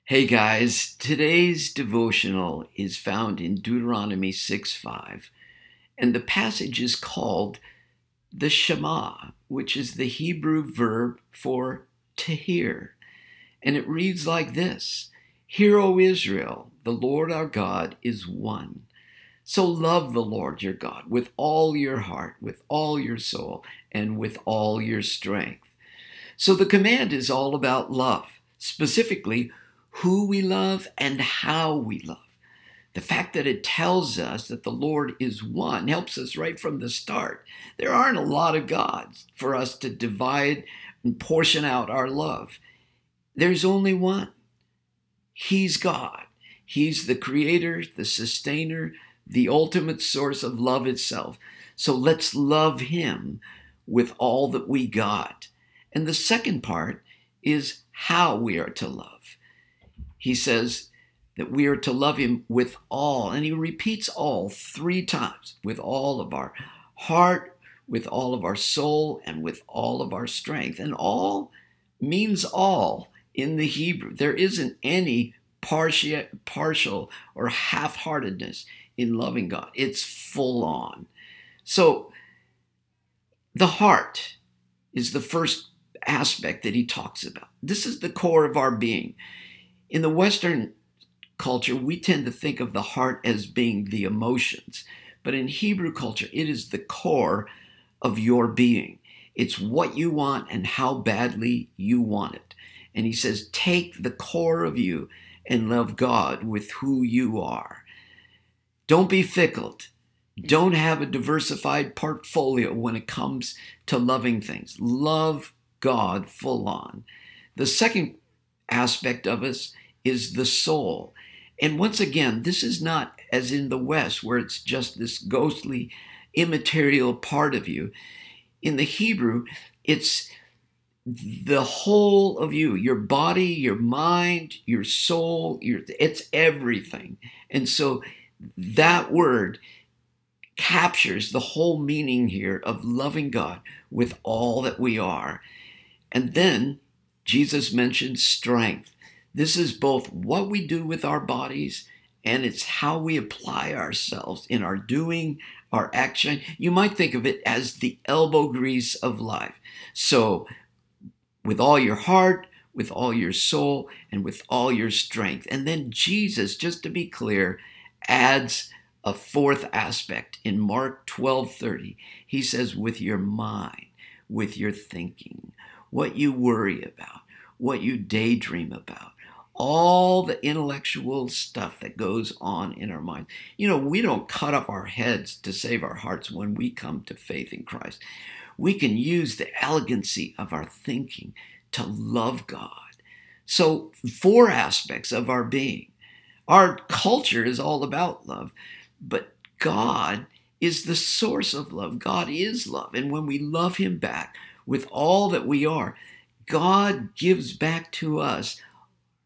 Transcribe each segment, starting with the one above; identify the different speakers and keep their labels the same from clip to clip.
Speaker 1: Hey guys, today's devotional is found in Deuteronomy 6:5, and the passage is called the Shema, which is the Hebrew verb for to hear. And it reads like this: Hear, O Israel, the Lord our God is one. So love the Lord your God with all your heart, with all your soul, and with all your strength. So the command is all about love, specifically who we love and how we love. The fact that it tells us that the Lord is one helps us right from the start. There aren't a lot of gods for us to divide and portion out our love. There's only one. He's God. He's the creator, the sustainer, the ultimate source of love itself. So let's love him with all that we got. And the second part is how we are to love. He says that we are to love him with all, and he repeats all 3 times: with all of our heart, with all of our soul, and with all of our strength. And all means all in the Hebrew. There isn't any partial or half-heartedness in loving God. It's full on. So the heart is the first aspect that he talks about. This is the core of our being. In the Western culture, we tend to think of the heart as being the emotions. But in Hebrew culture, it is the core of your being. It's what you want and how badly you want it. And he says, take the core of you and love God with who you are. Don't be fickle. Don't have a diversified portfolio when it comes to loving things. Love God full on. The second aspect of us is the soul. And once again, this is not as in the West, where it's just this ghostly, immaterial part of you. In the Hebrew, it's the whole of you, your body, your mind, your soul, it's everything. And so that word captures the whole meaning here of loving God with all that we are. And then Jesus mentions strength. This is both what we do with our bodies, and it's how we apply ourselves in our doing, our action. You might think of it as the elbow grease of life. So with all your heart, with all your soul, and with all your strength. And then Jesus, just to be clear, adds a fourth aspect in Mark 12:30. He says, with your mind, with your thinking, what you worry about, what you daydream about, all the intellectual stuff that goes on in our mind. You know, we don't cut off our heads to save our hearts when we come to faith in Christ. We can use the elegancy of our thinking to love God. So 4 aspects of our being. Our culture is all about love, but God is the source of love. God is love. And when we love him back with all that we are, God gives back to us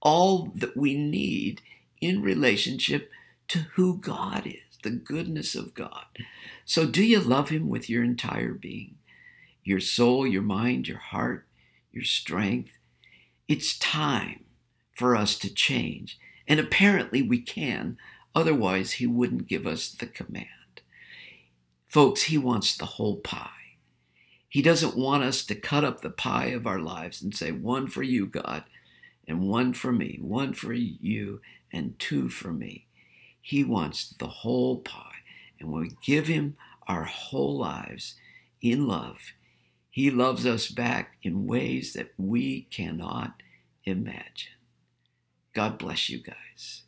Speaker 1: all that we need in relationship to who God is, the goodness of God. So do you love him with your entire being? Your soul, your mind, your heart, your strength? It's time for us to change. And apparently we can, otherwise he wouldn't give us the command. Folks, he wants the whole pie. He doesn't want us to cut up the pie of our lives and say, 1 for you, God, and 1 for me, 1 for you, and 2 for me. He wants the whole pie. And when we give him our whole lives in love, he loves us back in ways that we cannot imagine. God bless you guys.